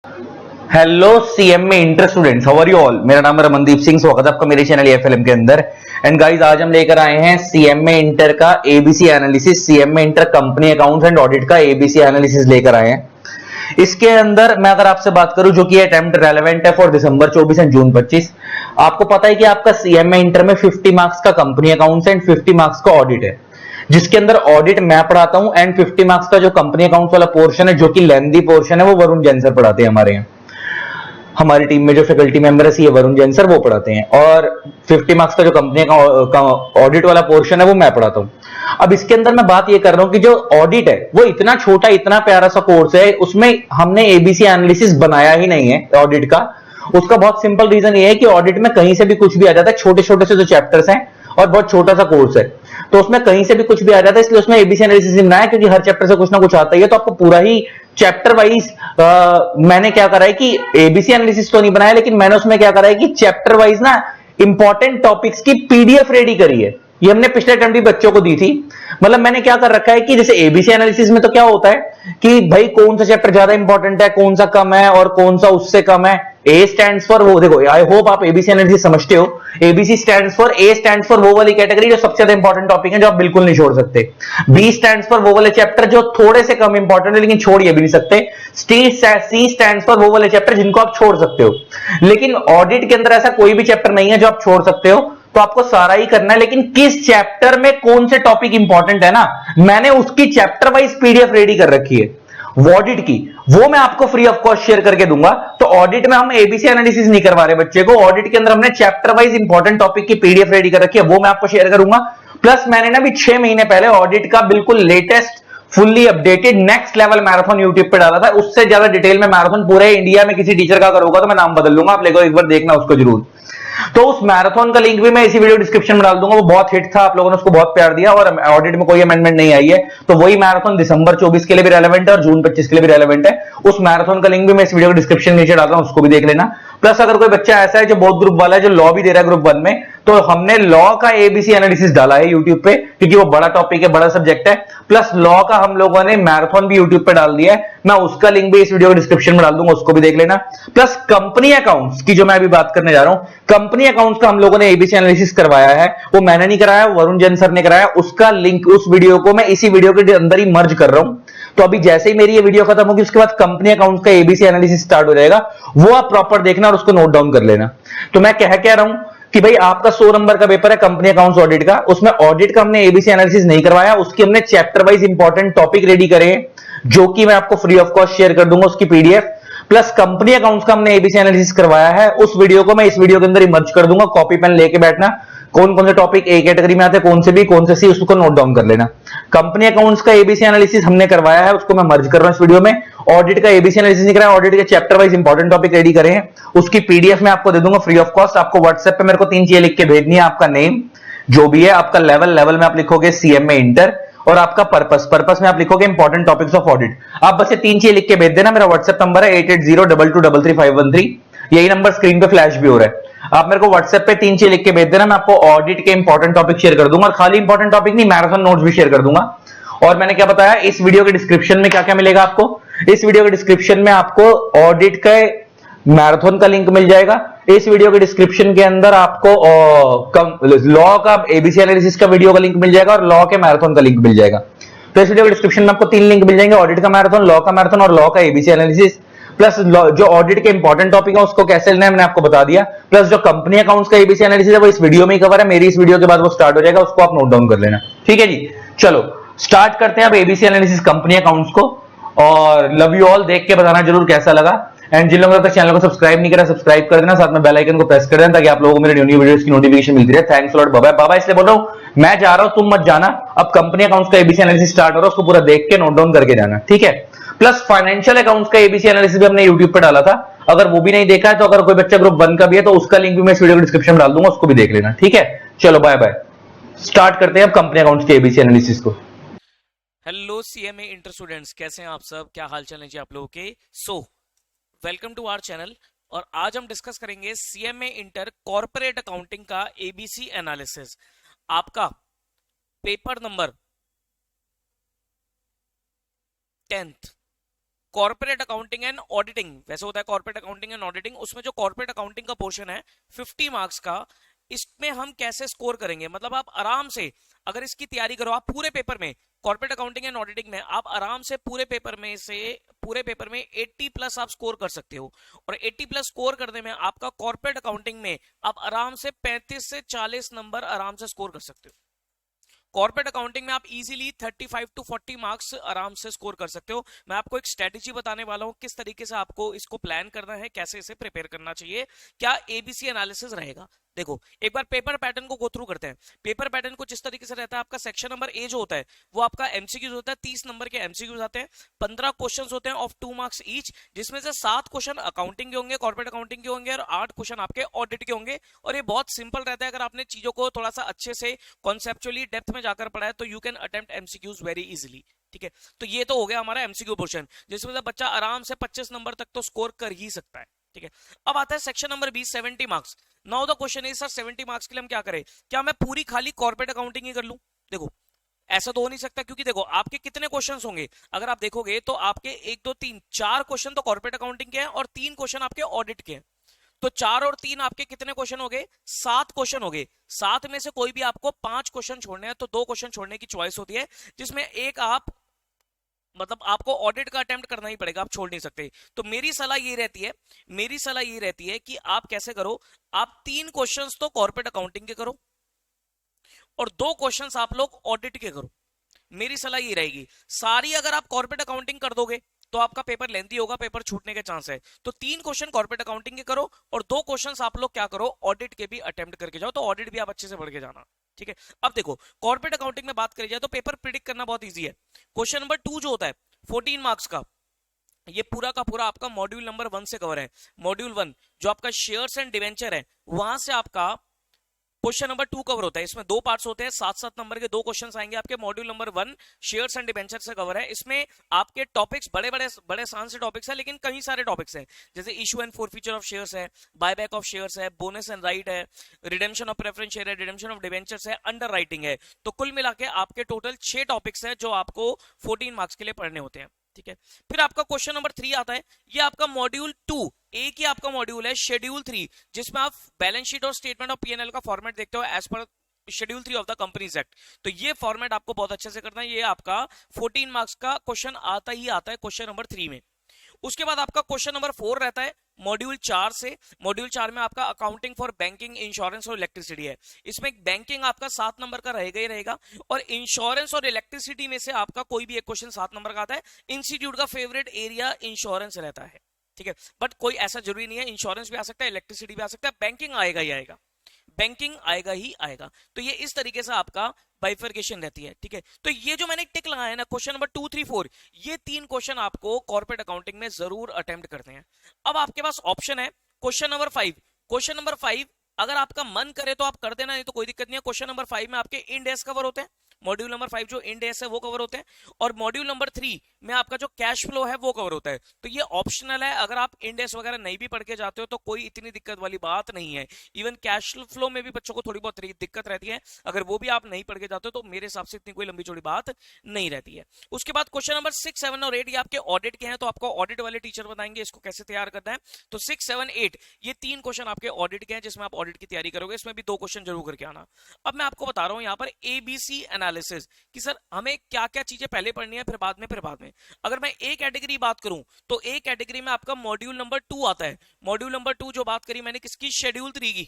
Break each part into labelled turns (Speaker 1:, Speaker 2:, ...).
Speaker 1: Hello CMA inter students, how are you all. मेरा नाम है रमनदीप सिंह, स्वागत है आपका मेरे चैनल एफएलएम के अंदर। एंड गाइस, आज हम लेकर आए हैं सीएमए इंटर का ABC analysis, CMA inter company accounts and audit का एबीसी एनालिसिस लेकर आए हैं। इसके अंदर मैं अगर आपसे बात करूं, जो कि अटेम्प्ट रेलेवेंट है फॉर दिसंबर 24 एंड जून 25। आपको पता है कि आपका सीएमए इंटर में 50 मार्क्स का कंपनी अकाउंट्स एंड 50 मार्क्स का ऑडिट है, जिसके अंदर ऑडिट मैं पढ़ाता हूं एंड 50 मार्क्स का जो कंपनी अकाउंट्स वाला पोर्शन है, जो कि लेंथी पोर्शन है, वो वरुण जैन सर पढ़ाते हैं। हमारी टीम में जो फैकल्टी मेंबर है ये वरुण जैन सर वो पढ़ाते हैं, और 50 मार्क्स का जो कंपनी का ऑडिट वाला पोर्शन है वो मैं पढ़ाता हूं। अब इसके अंदर मैं बात ये कर रहा हूं कि जो ऑडिट है वो इतना छोटा इतना प्यारा सा कोर्स है, उसमें हमने एबीसी एनालिसिस बनाया ही नहीं है ऑडिट का। उसका बहुत सिंपल रीजन ये है कि ऑडिट में कहीं से भी कुछ भी आ जाता है, छोटे छोटे से जो चैप्टर्स हैं और बहुत छोटा सा कोर्स है, तो उसमें कहीं से भी कुछ भी आ जाता है, इसलिए उसमें एबीसी एनालिसिस बनाया, क्योंकि हर चैप्टर से कुछ ना कुछ आता ही है। तो आपको पूरा ही चैप्टर वाइज मैंने क्या करा है कि एबीसी एनालिसिस तो नहीं बनाया, लेकिन मैंने उसमें क्या करा है कि चैप्टर वाइज ना इंपॉर्टेंट टॉपिक्स की पीडीएफ रेडी करी है। ये हमने पिछले अटेम्प्ट भी बच्चों को दी थी। मतलब मैंने क्या कर रखा है कि जैसे एबीसी एनालिसिस में तो क्या होता है कि भाई कौन सा चैप्टर ज्यादा इंपॉर्टेंट है, कौन सा कम है और कौन सा उससे कम है। ए स्टैंड्स फॉर वो, देखो आई होप आप एबीसी एनालिसिस समझते हो। ABC stands for, A stands for वो वाली कैटेगरी जो सबसे ज्यादा इंपॉर्टेंट टॉपिक है, जो आप बिल्कुल नहीं छोड़ सकते। बी स्टैंड्स फॉर वो वाले चैप्टर जो थोड़े से कम इंपॉर्टेंट है लेकिन छोड़ ये भी नहीं सकते। सी स्टैंड्स फॉर वो वाले चैप्टर जिनको आप छोड़ सकते हो। लेकिन ऑडिट के अंदर ऐसा कोई भी चैप्टर नहीं है जो आप छोड़ सकते हो, तो आपको सारा ही करना है। लेकिन किस चैप्टर में कौन से टॉपिक इंपॉर्टेंट है ना, मैंने उसकी चैप्टर वाइज पीडीएफ रेडी कर रखी है ऑडिट की, वो मैं आपको फ्री ऑफ कॉस्ट शेयर करके दूंगा। तो ऑडिट में हम एबीसी एनालिसिस नहीं करवा रहे बच्चे को, ऑडिट के अंदर हमने चैप्टर वाइज इंपॉर्टेंट टॉपिक की पीडीएफ रेडी कर रखी है, वो मैं आपको शेयर करूंगा। प्लस मैंने ना भी 6 महीने पहले ऑडिट का बिल्कुल latest fully updated next level marathon YouTube पे डाला था। उससे ज्यादा डिटेल में मैराथन पूरे इंडिया में किसी टीचर का अगर होगा तो मैं नाम बदल लूंगा, आप लोगों एक बार देखना उसको जरूर। तो उस मैराथन का लिंक भी मैं इसी वीडियो डिस्क्रिप्शन में डाल दूंगा। वो बहुत हिट था, आप लोगों ने उसको बहुत प्यार दिया, और ऑडिट में कोई अमेंडमेंट नहीं आई है, तो वही मैराथन दिसंबर 24 के लिए भी रेलेवेंट है और जून 25 के लिए भी रेलेवेंट है। उस मैराथन का लिंक भी मैं इस वीडियो के डिस्क्रिप्शन नीचे डाल रहा हूं, उसको भी देख लेना। प्लस अगर कोई बच्चा ऐसा है जो बहुत ग्रुप वाला है, जो लॉ भी दे रहा है ग्रुप 1 में, तो हमने लॉ का एबीसी एनालिसिस डाला है यूट्यूब पे, क्योंकि वो बड़ा टॉपिक है, बड़ा सब्जेक्ट है। प्लस लॉ का हम लोगों ने मैराथन भी यूट्यूब पे डाल दिया है, मैं उसका लिंक भी इस वीडियो के डिस्क्रिप्शन में डाल दूंगा, उसको भी देख लेना। प्लस कंपनी अकाउंट्स की जो मैं अभी बात करने जा रहा हूं, कंपनी अकाउंट्स का हम लोगों ने एबीसी एनालिसिस करवाया है, वो मैंने नहीं कराया, वरुण जैन सर ने कराया। उसका लिंक, उस वीडियो को मैं इसी वीडियो के अंदर ही मर्ज कर रहा हूं। तो अभी जैसे ही मेरी ये वीडियो खत्म होगी, उसके बाद कंपनी अकाउंट्स का एबीसी एनालिसिस स्टार्ट हो जाएगा, वो आप प्रॉपर देखना और उसको नोट डाउन कर लेना। तो मैं कह रहा हूं कि भाई आपका 100 नंबर का पेपर है कंपनी अकाउंट्स ऑडिट का, उसमें ऑडिट का हमने एबीसी एनालिसिस नहीं करवाया, उसकी हमने chapter wise important topic ready करे, जो कि मैं आपको फ्री ऑफ कॉस्ट शेयर कर दूंगा उसकी पीडीएफ। प्लस कंपनी अकाउंट्स का हमने एबीसी एनालिसिस करवाया है, उस वीडियो को मैं इस वीडियो के अंदर ही मर्ज कर दूंगा। कॉपी पेन लेके बैठना, कौन कौन से टॉपिक ए कैटेगरी में आते हैं, कौन से भी, कौन से सी, उसको नोट डाउन कर लेना। कंपनी अकाउंट्स का एबीसी एनालिसिस हमने करवाया है, उसको मैं मर्ज कर रहा हूं इस वीडियो में। ऑडिट का एबीसी एनालिसिस नहीं कराया, ऑडिट के chapter wise important topic ready करे हैं, उसकी पीडीएफ में आपको दे दूंगा फ्री ऑफ कॉस्ट। आपको व्हाट्सएप पे मेरे को 3 चीजें लिख के भेजनी है, आपका नेम जो भी है, आपका लेवल में आप लिखोगे सीएमए इंटर, और आपका पर्पस में आप लिखोगे इंपॉर्टेंट टॉपिक्स ऑफ ऑडिट। आप बस ये 3 चीजें लिख के भेज देना। मेरा व्हाट्सएप नंबर है 8802233513, यही नंबर स्क्रीन पे फ्लैश भी हो रहा है। आप मेरे को व्हाट्सएप पे 3 चीजें लिख के भेज देना, मैं आपको ऑडिट के इंपॉर्टेंट टॉपिक शेयर कर दूंगा, और खाली इंपॉर्टेंट टॉपिक नहीं, मैराथन नोट्स भी शेयर कर दूंगा। और मैंने क्या बताया, इस वीडियो के डिस्क्रिप्शन में क्या क्या मिलेगा आपको, इस वीडियो के डिस्क्रिप्शन में आपको ऑडिट का मैराथन का लिंक मिल जाएगा। इस वीडियो के डिस्क्रिप्शन के अंदर आपको लॉ का एबीसी एनालिसिस का वीडियो का लिंक मिल जाएगा, और लॉ के मैराथन का लिंक मिल जाएगा। तो इस वीडियो के डिस्क्रिप्शन में आपको 3 लिंक मिल जाएंगे, ऑडिट का मैराथन, लॉ का मैराथन और लॉ का एबीसी एनालिसिस। प्लस जो ऑडिट के इंपॉर्टेंट टॉपिक है उसको कैसे लेना है मैंने आपको बता दिया। प्लस जो कंपनी अकाउंट्स का एबीसी एनालिसिस है वो इस वीडियो में ही कवर है, मेरी इस वीडियो के बाद वो स्टार्ट हो जाएगा, उसको आप नोट डाउन कर लेना। ठीक है जी, चलो स्टार्ट करते हैं अब एबीसी एनालिसिस कंपनी अकाउंट्स को। और लव यू ऑल, देख के बताना जरूर कैसा लगा। एंड जिन लोगों ने चैनल को सब्सक्राइब नहीं करा, सब्सक्राइब कर देना, साथ में बेल आइकन को प्रेस कर देना, ताकि आप लोगों को मेरे न्यू वीडियोस की नोटिफिकेशन मिलती रहे। Thanks lot, bye bye. इसलिए बोल रहा हूं, मैं जा रहा हूं, तुम मत जाना। अब कंपनी अकाउंट्स का एबीसी एनालिसिस स्टार्ट हो रहा है, उसको पूरा देख के नोट डाउन करके जाना, ठीक है। प्लस फाइनेंशियल अकाउंट्स का एबीसी एनालिसिस भी हमने यूट्यूब पे डाला था, अगर वो भी नहीं देखा है तो अगर कोई बच्चा ग्रुप 1 का भी है तो उसका लिंक भी मैं इस वीडियो के डिस्क्रिप्शन में डाल दूंगा, उसको भी देख लेना, ठीक है। चलो बाय बाय, स्टार्ट करते हैं अब कंपनी अकाउंट्स के एबीसी एनालिसिस को।
Speaker 2: हेलो सीएमए इंटर स्टूडेंट्स, कैसे हैं आप सब, क्या हाल चाल है जी आप लोगों के। Welcome to our channel. और आज हम डिस्कस करेंगे सीएमए इंटर कॉर्पोरेट अकाउंटिंग का एबीसी एनालिसिस। आपका paper number 10th corporate accounting and auditing, वैसे होता है कॉर्पोरेट अकाउंटिंग एंड ऑडिटिंग, उसमें जो कॉर्पोरेट अकाउंटिंग का पोर्शन है 50 मार्क्स का, इसमें हम कैसे स्कोर करेंगे, मतलब आप आराम से अगर इसकी तैयारी करो, आप पूरे पेपर में कॉर्पोरेट अकाउंटिंग एंड ऑडिटिंग में आप आराम से पूरे पेपर में 80 प्लस आप स्कोर कर सकते हो। और 80 प्लस स्कोर करने में आपका कॉर्पोरेट अकाउंटिंग में आप आराम से 35 से 40 नंबर आराम से स्कोर कर सकते हो। कॉर्पोरेट अकाउंटिंग में आप इजीली 35 टू 40 मार्क्स आराम से स्कोर कर सकते हो। मैं आपको एक स्ट्रेटेजी बताने वाला हूं किस तरीके से आपको इसको प्लान करना है, कैसे इसे प्रिपेयर करना चाहिए, क्या एबीसी एनालिसिस रहेगा। देखो एक बार पेपर पैटर्न को गो थ्रू करते हैं। पेपर पैटर्न को जिस तरीके से रहता है, आपका सेक्शन नंबर ए जो होता है वो आपका एमसीक्यूज होता है, 30 नंबर के एमसीक्यूज आते हैं, 15 क्वेश्चंस होते हैं ऑफ 2 मार्क्स ईच, जिसमें से 7 क्वेश्चन अकाउंटिंग के होंगे, कॉर्पोरेट अकाउंटिंग के होंगे, और 8 क्वेश्चन आपके ऑडिट के होंगे। और ये बहुत सिंपल रहता है, अगर आपने चीजों को थोड़ा सा अच्छे से कॉन्सेप्चुअली डेप्थ में जाकर पढ़ा है तो you can attempt MCQs very easily. ठीक है, तो ये तो हो गया हमारा एमसीक्यू पोर्शन, जिसमें से बच्चा आराम से 25 नंबर तक तो स्कोर कर ही सकता है। ठीक है, अब आता है section number 20, 70 marks. Now the question is sir 70 marks के लिए हम क्या करें, क्या मैं पूरी खाली कॉर्पोरेट अकाउंटिंग ही कर लूं। देखो ऐसा तो हो नहीं सकता, क्योंकि देखो आपके कितने क्वेश्चंस होंगे, अगर आप देखोगे तो आपके 1 2 3 4 क्वेश्चन तो कॉर्पोरेट अकाउंटिंग के हैं और 3 क्वेश्चन आपके ऑडिट के हैं। तो 4 और 3 आपके कितने क्वेश्चन हो गए, 7 क्वेश्चन हो गए। 7 में से कोई भी आपको 5 क्वेश्चन छोड़ने हैं, तो 2 क्वेश्चन छोड़ने की चॉइस होती है, जिसमें एक आप मतलब आपको ऑडिट का अटेम्प्ट करना ही पड़ेगा, आप छोड़ नहीं सकते। तो मेरी सलाह ये रहती है कि आप कैसे करो, आप 3 क्वेश्चंस तो कॉर्पोरेट अकाउंटिंग के करो और 2 क्वेश्चंस आप लोग ऑडिट के करो। मेरी सलाह ये रहेगी। सारी अगर आप कॉर्पोरेट अकाउंटिंग कर दोगे तो आपका पेपर लेंथी होगा, पेपर छूटने के चांस है। तो 3 क्वेश्चन कॉर्पोरेट अकाउंटिंग के करो और 2 क्वेश्चन आप लोग क्या करो, ऑडिट के भी अटेम्प्ट करके जाओ। तो ऑडिट भी आप अच्छे से पढ़ के जाना। ठीक है, अब देखो कॉर्पोरेट अकाउंटिंग में बात करी जाए तो पेपर प्रिडिक्ट करना बहुत ईजी है। क्वेश्चन नंबर 2 जो होता है 14 मार्क्स का, ये पूरा का पूरा आपका मॉड्यूल नंबर 1 से कवर है। मॉड्यूल 1 जो आपका शेयर्स एंड डिवेंचर है, वहां से आपका क्वेश्चन नंबर 2 कवर होता है। इसमें 2 पार्ट्स होते हैं, 7-7 नंबर के 2 क्वेश्चंस आएंगे आपके। Module number 1 shares and debenture से कवर है। इसमें आपके टॉपिक्स बड़े आसान से टॉपिक्स है, लेकिन कई सारे टॉपिक्स हैं, जैसे issue and forfeiture of shares है, बायबैक ऑफ शेयर्स है, बोनस एंड राइट है, रिडेम्पशन ऑफ प्रेफरेंस शेयर है, रिडेम्पशन ऑफ डिबेंचर्स है, अंडर राइटिंग है। तो कुल मिला के आपके टोटल 6 टॉपिक्स है जो आपको 14 मार्क्स के लिए पढ़ने होते हैं। ठीक है, फिर आपका क्वेश्चन नंबर 3 आता है, ये आपका मॉड्यूल 2 एक ही आपका मॉड्यूल है, शेड्यूल 3, जिसमें आप बैलेंस शीट और स्टेटमेंट ऑफ पीएनएल का फॉर्मेट देखते हो as per schedule 3 of the companies act. तो ये फॉर्मेट आपको बहुत अच्छे से करना है। ये आपका 14 मार्क्स का क्वेश्चन आता है क्वेश्चन नंबर 3 में। उसके बाद आपका क्वेश्चन नंबर 4 रहता है मॉड्यूल 4 से। मॉड्यूल 4 में आपका अकाउंटिंग फॉर बैंकिंग, इंश्योरेंस और इलेक्ट्रिसिटी है। इसमें बैंकिंग आपका 7 नंबर का रहेगा ही रहेगा, और इंश्योरेंस और इलेक्ट्रिसिटी में से आपका कोई भी एक क्वेश्चन 7 नंबर का आता है। इंस्टीट्यूट का फेवरेट एरिया इंश्योरेंस रहता है। ठीक है, बट कोई ऐसा जरूरी नहीं है, इंश्योरेंस भी आ सकता है, इलेक्ट्रिसिटी भी आ सकता है, बैंकिंग आएगा ही आएगा, बैंकिंग आएगा ही आएगा। तो ये इस तरीके से आपका बाइफर्केशन रहती है। ठीक है, तो ये जो मैंने टिक लगाया है ना, क्वेश्चन नंबर 2, 3, 4, ये 3 क्वेश्चन आपको कॉर्पोरेट अकाउंटिंग में जरूर अटेम्प्ट करते हैं। अब आपके पास ऑप्शन है क्वेश्चन नंबर 5। क्वेश्चन नंबर 5 अगर आपका मन करे तो आप कर देना, नहीं तो कोई दिक्कत नहीं है। क्वेश्चन नंबर 5 में आपके इंड एस कवर होते हैं, मॉड्यूल नंबर 5 जो इंड एस है वो कवर होते हैं, और मॉड्यूल नंबर 3 में आपका जो कैश फ्लो है वो कवर होता है। तो ये ऑप्शनल है, अगर आप इंड एस वगैरह नहीं भी पढ़ के जाते हो तो कोई इतनी दिक्कत वाली बात नहीं है। इवन कैश फ्लो में भी बच्चों को थोड़ी बहुत दिक्कत रहती है, अगर वो भी आप नहीं पढ़ के जाते हो तो मेरे हिसाब से इतनी कोई लंबी चौड़ी बात नहीं रहती है। उसके बाद क्वेश्चन नंबर 6, 7 और 8 ये आपके ऑडिट के हैं, तो आपको ऑडिट वाले टीचर बताएंगे इसको कैसे तैयार करना है। तो 6, 7, 8 ये 3 क्वेश्चन आपके ऑडिट के हैं, जिसमें आप ऑडिट की तैयारी करोगे। इसमें भी 2 क्वेश्चन जरूर करके आना। अब मैं आपको बता रहा हूं यहाँ पर एबीसी एनालिसिस कि सर हमें क्या क्या चीजें पहले पढ़नी है, फिर बाद में। अगर मैं ए कैटेगरी बात करूं तो ए कैटेगरी में आपका मॉड्यूल नंबर 2 आता है। मॉड्यूल नंबर 2 जो बात करी मैंने किसकी, शेड्यूल 3 की,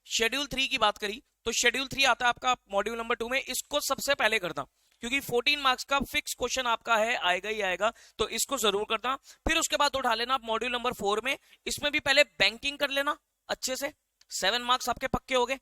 Speaker 2: शेड्यूल 3 की बात करी, तो शेड्यूल 3 आता है आपका मॉड्यूल नंबर 2 में। इसको सबसे पहले करना, क्योंकि 14 मार्क्स का फिक्स क्वेश्चन आपका है, आएगा ही आएगा, तो इसको जरूर करना। फिर उसके बाद उठा लेना आप मॉड्यूल नंबर 4 में, इसमें भी पहले बैंकिंग कर लेना अच्छे से, 7 मार्क्स आपके पक्के हो गए।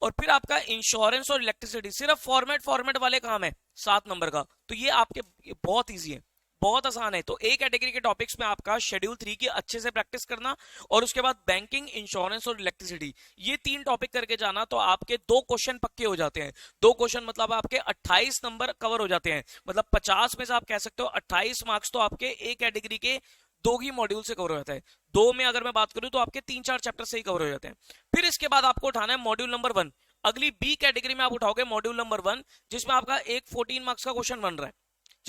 Speaker 2: और फिर आपका इंश्योरेंस और इलेक्ट्रिसिटी, सिर्फ फॉर्मेट वाले काम है 7 नंबर का, तो ये आपके बहुत इजी है, बहुत आसान है। तो ए कैटेगरी के टॉपिक्स में आपका शेड्यूल 3 की अच्छे से प्रैक्टिस करना, और उसके बाद बैंकिंग, इंश्योरेंस और इलेक्ट्रिसिटी ये 3 टॉपिक करके जाना, तो आपके 2 क्वेश्चन पक्के हो जाते हैं। 2 क्वेश्चन मतलब आपके 28 नंबर कवर हो जाते हैं, मतलब 50 में से आप कह सकते हो 28 मार्क्स तो आपके ए कैटेगरी के 2 ही मॉड्यूल से कवर हो जाता है। 2 में अगर मैं बात करूं तो आपके 3-4 चैप्टर से ही कवर हो जाते हैं। फिर इसके बाद आपको उठाना है मॉड्यूल नंबर 1। अगली बी कैटेगरी में आप उठाओगे मॉड्यूल नंबर 1, जिसमें आपका एक 14 मार्क्स का क्वेश्चन बन रहा है,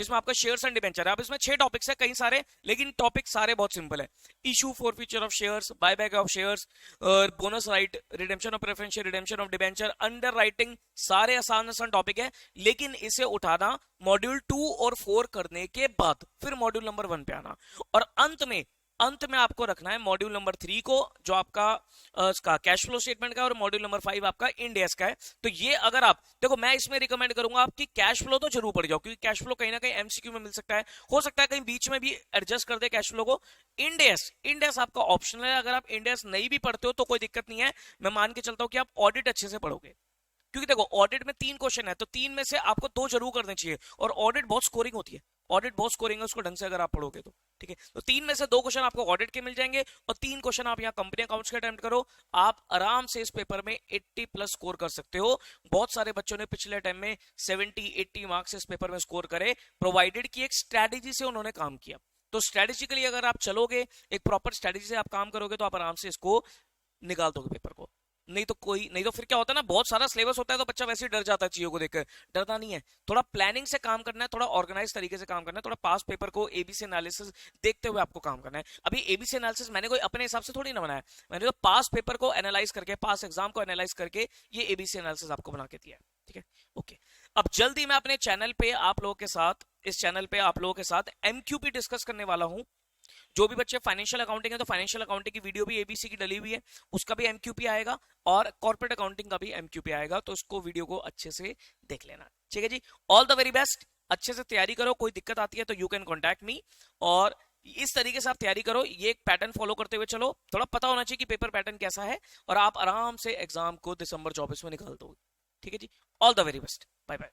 Speaker 2: जिसमें आपका शेयर्स एंड डिबेंचर है। अब इसमें 6 टॉपिक्स है, कई सारे, लेकिन टॉपिक सारे बहुत सिंपल है। Issue for future of shares, buyback of shares, bonus right, redemption of preferential, redemption of debenture, under writing, सारे आसान आसान टॉपिक है। लेकिन इसे उठाना मॉड्यूल 2 और 4 करने के बाद, फिर मॉड्यूल नंबर 1 पे आना, और अंत में आपको रखना है मॉड्यूल नंबर 3 को, जो आपका कैश फ्लो स्टेटमेंट का, और मॉड्यूल नंबर 5 आपका इंड एस का है। तो ये अगर आप देखो, मैं इसमें रिकमेंड करूंगा आपकी कैश फ्लो तो जरूर पढ़ जाओ, क्योंकि कैश फ्लो कहीं ना कहीं एमसीक्यू में मिल सकता है, हो सकता है कहीं बीच में भी एडजस्ट कर दे कैश फ्लो को। इंड एस आपका ऑप्शनल है, अगर आप इंड एस नहीं भी पढ़ते हो तो कोई दिक्कत नहीं है। मैं मान के चलता हूं कि आप ऑडिट अच्छे से पढ़ोगे, क्योंकि देखो ऑडिट में 3 क्वेश्चन है, तो 3 में से आपको 2 जरूर करने चाहिए, और ऑडिट बहुत स्कोरिंग होती है, ऑडिट बहुत स्कोरिंग है उसको ढंग से अगर आप पढ़ोगे तो, ठीक है। तो 3 में से 2 क्वेश्चन आपको ऑडिट के मिल जाएंगे, और 3 क्वेश्चन आप यहाँ कंपनी अकाउंट्स के अटेम्प्ट करो, आप आराम से इस पेपर में 80 प्लस स्कोर कर सकते हो। बहुत सारे बच्चों ने पिछले टाइम में 70-80 मार्क्स इस पेपर में स्कोर करे, प्रोवाइडेड की एक स्ट्रैटेजी से उन्होंने काम किया। तो स्ट्रेटेजिकली अगर आप चलोगे, एक प्रॉपर स्ट्रेटेजी से आप काम करोगे, तो आप आराम से इसको निकाल दोगे पेपर को। नहीं तो फिर क्या होता है ना, बहुत सारा सिलेबस होता है तो बच्चा वैसे ही डर जाता है चीजों को देखकर। डरना नहीं है, थोड़ा प्लानिंग से काम करना है, थोड़ा ऑर्गेनाइज तरीके से काम करना है, थोड़ा पास पेपर को एबीसी एनालिसिस देखते हुए आपको काम करना है। अभी एबीसी एनालिसिस मैंने कोई अपने हिसाब से थोड़ी ना बनाया, मैंने तो पास पेपर को एनालाइज करके, पास एग्जाम को एनालाइज करके ये एबीसी एनालिसिस आपको बना के दिया है, ठीक है। ओके, अब जल्दी मैं अपने चैनल पे आप लोगों के साथ, इस चैनल पे आप लोगों के साथ एमक्यूपी डिस्कस करने वाला हूं। जो भी बच्चे फाइनेंशियल अकाउंटिंग है, तो फाइनेंशियल अकाउंटिंग की वीडियो भी एबीसी की डली हुई है, उसका भी एमक्यूपी आएगा, और कॉर्पोरेट अकाउंटिंग का भी एमक्यूपी आएगा, तो उसको वीडियो को अच्छे से देख लेना, ठीक है जी। ऑल द वेरी बेस्ट, अच्छे से तैयारी करो, कोई दिक्कत आती है तो यू कैन कॉन्टैक्ट मी, और इस तरीके से आप तैयारी करो, ये एक पैटर्न फॉलो करते हुए चलो, थोड़ा पता होना चाहिए कि पेपर पैटर्न कैसा है, और आप आराम से एग्जाम को दिसंबर 24 में निकाल दोगे, ठीक है जी। All the very best, bye bye.